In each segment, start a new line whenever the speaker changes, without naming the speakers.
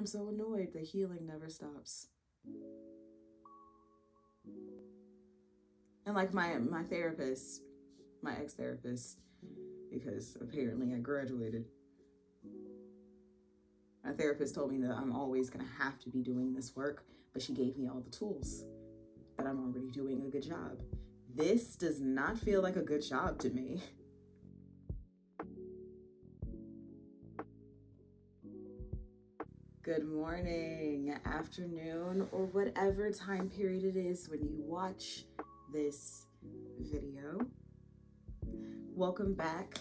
I'm so annoyed the healing never stops. And like my therapist, my ex-therapist, because apparently I graduated, my therapist told me that I'm always gonna have to be doing this work, but she gave me all the tools, that I'm already doing a good job. This does not feel like a good job to me. Good morning, afternoon, or whatever time period it is when you watch this video. Welcome back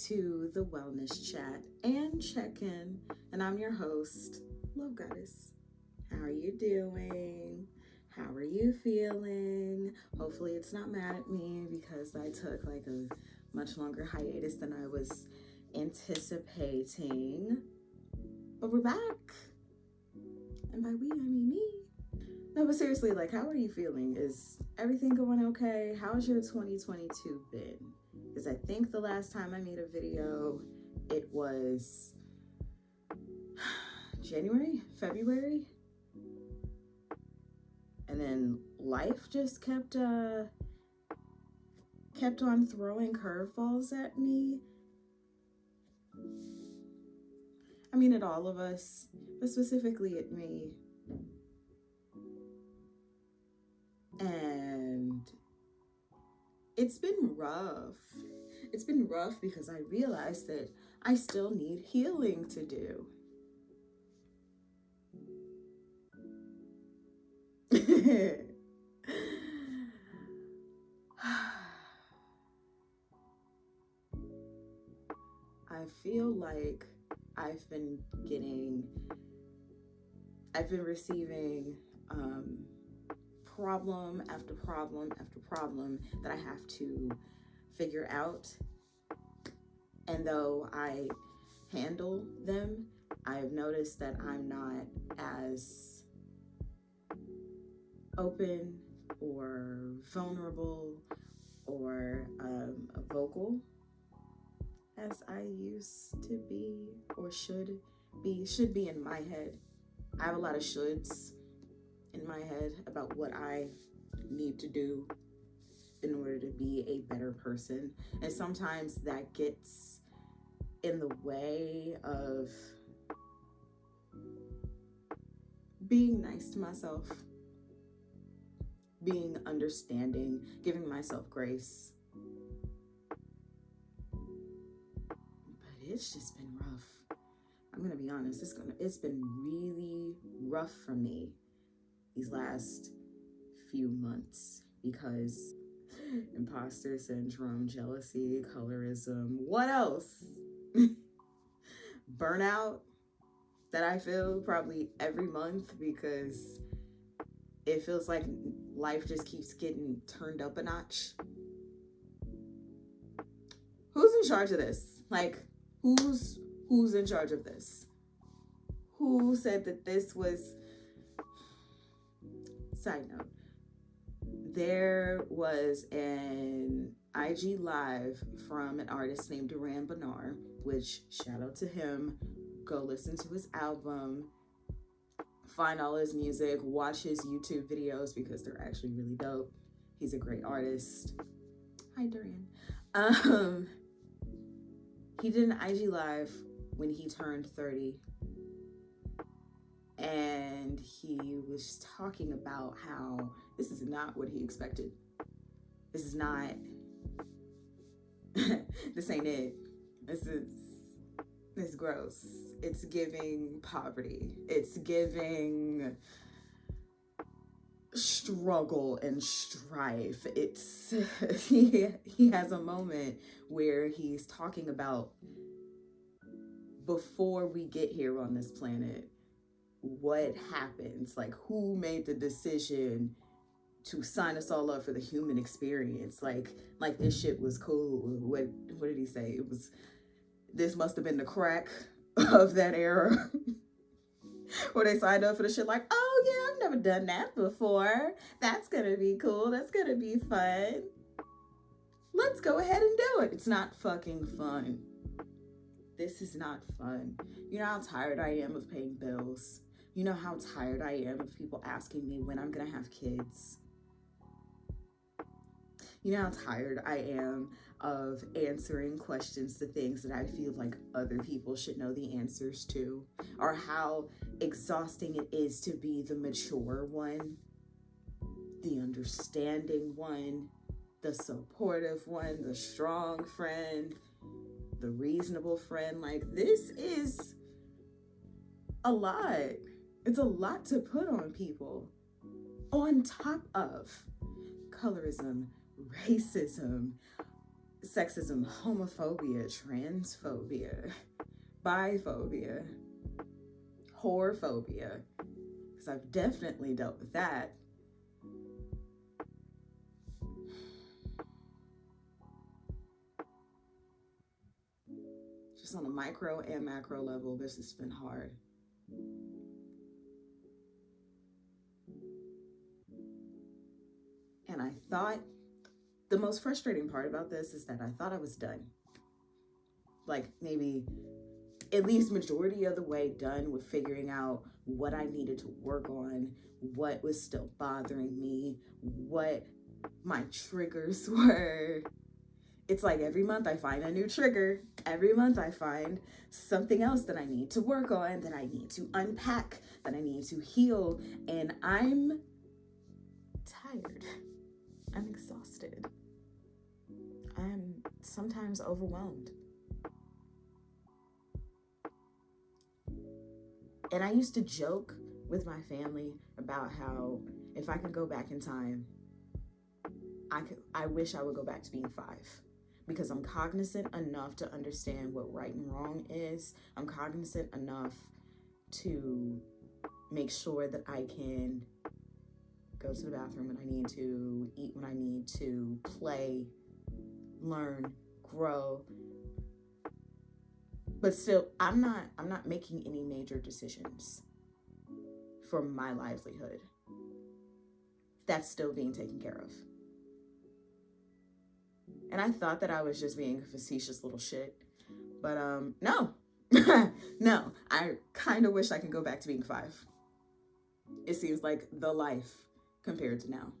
to the Wellness Chat and Check-In, and I'm your host, Love Goddess. How are you doing? How are you feeling? Hopefully it's not mad at me because I took like a much longer hiatus than I was anticipating. But we're back. And by we, I mean me. No, but seriously, like, how are you feeling? Is everything going okay? How's your 2022 been? Because I think the last time I made a video, it was January, February. And then life just kept on throwing curveballs at me. I mean, at all of us, but specifically at me. And it's been rough. It's been rough because I realized that I still need healing to do. I feel like I've been receiving problem after problem after problem that I have to figure out. And though I handle them, I've noticed that I'm not as open or vulnerable or vocal as I used to be or should be in my head. I have a lot of shoulds in my head about what I need to do in order to be a better person. And sometimes that gets in the way of being nice to myself, being understanding, giving myself grace. But it's just been rough. I'm gonna be honest, it's been really rough for me these last few months because imposter syndrome, jealousy, colorism, what else? Burnout that I feel probably every month because it feels like life just keeps getting turned up a notch. Who's in charge of this? Like, who's in charge of this? Who said that this was... Side note, there was an IG live from an artist named Duran Bernard, which shout out to him. Go listen to his album, find all his music, watch his YouTube videos because they're actually really dope. He's a great artist. Hi, Duran. He did an IG live when he turned 30. And he was talking about how this is not what he expected. This is not, this ain't it. It's gross. It's giving poverty. It's giving struggle and strife. It's, he has a moment where he's talking about before we get here on this planet, what happens, like who made the decision to sign us all up for the human experience, like this shit was cool. What did he say? This must have been the crack of that era where they signed up for the shit like, oh yeah, I've never done that before, that's gonna be cool, that's gonna be fun, let's go ahead and do it. It's not fucking fun. This is not fun. You know how tired I am of paying bills. You know how tired I am of people asking me when I'm gonna have kids. You know how tired I am of answering questions to things that I feel like other people should know the answers to, or how exhausting it is to be the mature one, the understanding one, the supportive one, the strong friend, the reasonable friend. Like, this is a lot. It's a lot to put on people, on top of colorism, racism, sexism, homophobia, transphobia, biphobia, whorephobia, because I've definitely dealt with that. Just on a micro and macro level, this has been hard. And I thought the most frustrating part about this is that I thought I was done. Like, maybe at least majority of the way done with figuring out what I needed to work on, what was still bothering me, what my triggers were. It's like every month I find a new trigger. Every month I find something else that I need to work on, that I need to unpack, that I need to heal. And I'm tired. I'm exhausted. I'm sometimes overwhelmed. And I used to joke with my family about how if I could go back in time, I wish I would go back to being 5, because I'm cognizant enough to understand what right and wrong is. I'm cognizant enough to make sure that I can go to the bathroom when I need to, eat when I need to, play, learn, grow. But still, I'm not making any major decisions for my livelihood. That's still being taken care of. And I thought that I was just being a facetious little shit. But no. No, I kind of wish I could go back to being 5. It seems like the life compared to now.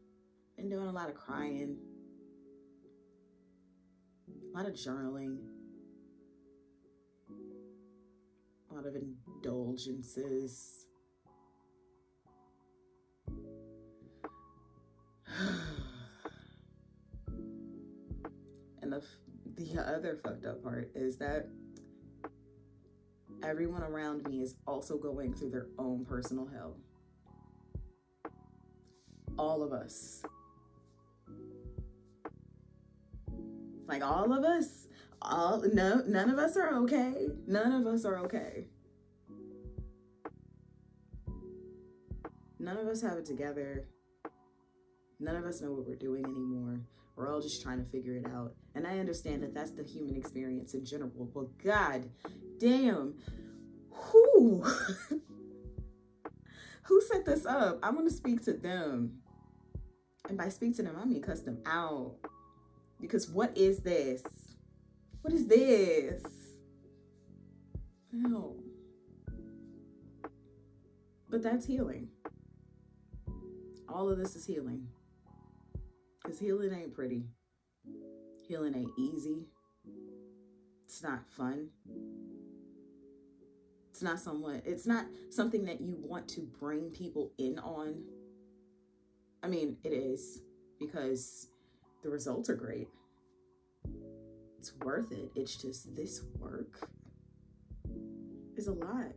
Been doing a lot of crying, a lot of journaling, a lot of indulgences. And the other fucked up part is that everyone around me is also going through their own personal hell. All of us. Like, all of us. None of us are okay. None of us are okay. None of us have it together. None of us know what we're doing anymore. We're all just trying to figure it out. And I understand that that's the human experience in general. But God damn, who set this up? I want to speak to them. And by speak to them, I mean cuss them out. Because what is this? What is this? No. But that's healing. All of this is healing. Because healing ain't pretty. Healing ain't easy. It's not fun. It's not something that you want to bring people in on. I mean, it is, because the results are great. It's worth it. It's just this work is a lot.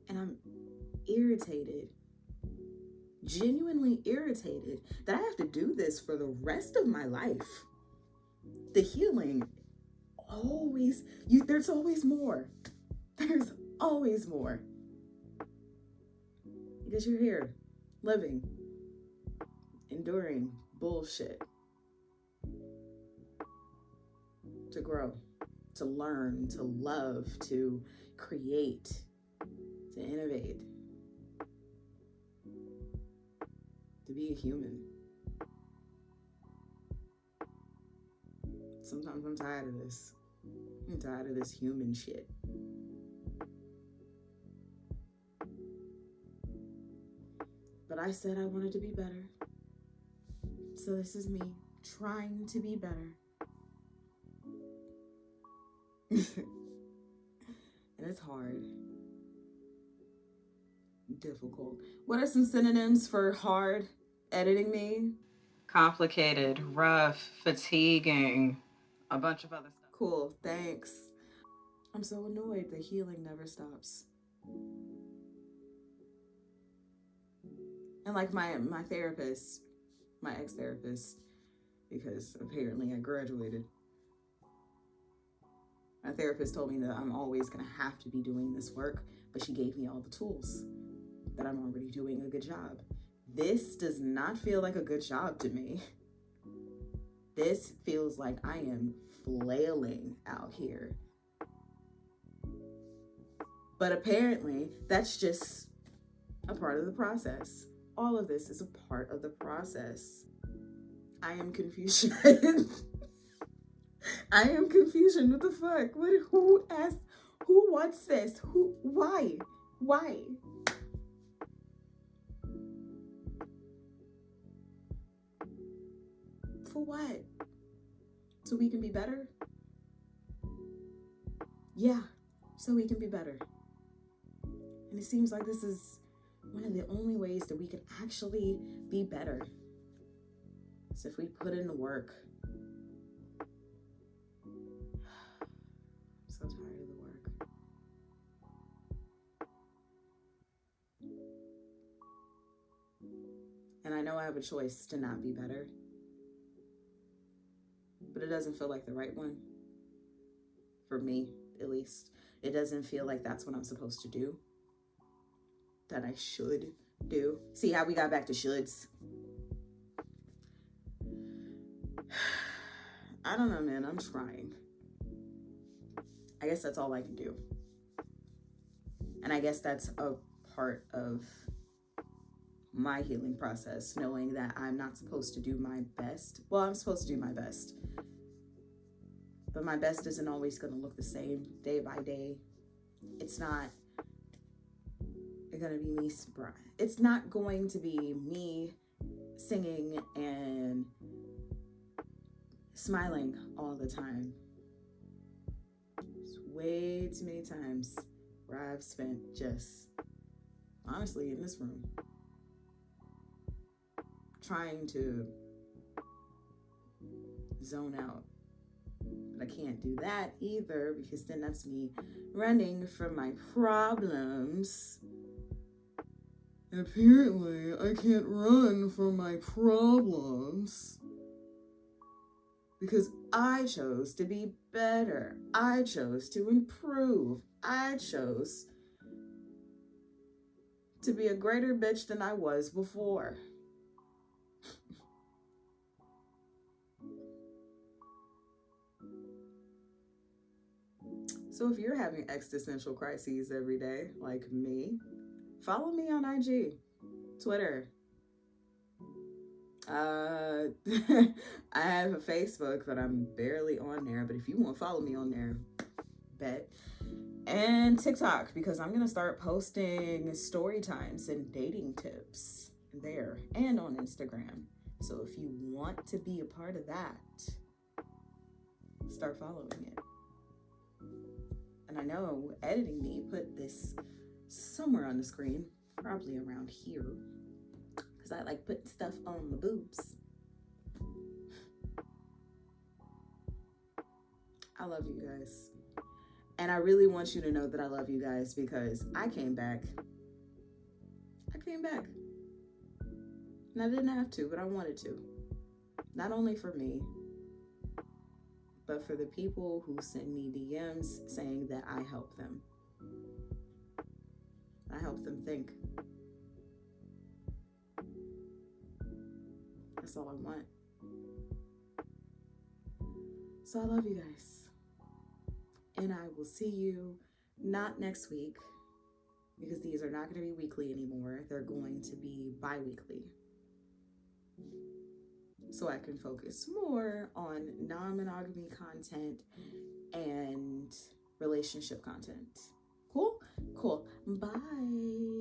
And I'm irritated, genuinely irritated, that I have to do this for the rest of my life. The healing, there's always more. There's always more. Because you're here, living, enduring bullshit. To grow, to learn, to love, to create, to innovate, to be a human. Sometimes I'm tired of this. I'm tired of this human shit. But I said I wanted to be better. So this is me trying to be better. And it's hard. Difficult. What are some synonyms for hard editing me?
Complicated, rough, fatiguing, a bunch of other stuff.
Cool, thanks. I'm so annoyed the healing never stops. And like my therapist, my ex-therapist, because apparently I graduated, my therapist told me that I'm always gonna have to be doing this work, but she gave me all the tools, that I'm already doing a good job. This does not feel like a good job to me. This feels like I am flailing out here. But apparently, that's just a part of the process. All of this is a part of the process. I am Confucian. I am Confucian. What the fuck? Who asked? Who wants this? Why? Why? For what? So we can be better? Yeah, so we can be better. And it seems like this is one of the only ways that we can actually be better. So if we put in the work. I'm so tired of the work. And I know I have a choice to not be better, but it doesn't feel like the right one. For me, at least. It doesn't feel like that's what I'm supposed to do. That I should do. See how we got back to shoulds? I don't know, man. I'm trying. I guess that's all I can do. And I guess that's a part of my healing process, knowing that I'm not supposed to do my best. Well, I'm supposed to do my best. But my best isn't always going to look the same day by day. It's not going to be me. It's not going to be me singing and smiling all the time. There's way too many times where I've spent just, honestly, in this room, trying to zone out. But I can't do that either, because then that's me running from my problems. And apparently I can't run from my problems because I chose to be better. I chose to improve. I chose to be a greater bitch than I was before. So if you're having existential crises every day, like me, follow me on IG, Twitter. I have a Facebook, but I'm barely on there. But if you want to follow me on there, bet. And TikTok, because I'm going to start posting story times and dating tips there and on Instagram. So if you want to be a part of that, start following it. And I know editing me put this somewhere on the screen, probably around here, because I like putting stuff on my boobs. I love you guys. And I really want you to know that I love you guys, because I came back. And I didn't have to, but I wanted to. Not only for me, but for the people who send me DMs saying that I help them. I help them think. That's all I want. So I love you guys. And I will see you not next week, because these are not going to be weekly anymore. They're going to be bi-weekly. So I can focus more on non-monogamy content and relationship content. Cool? Cool. Bye.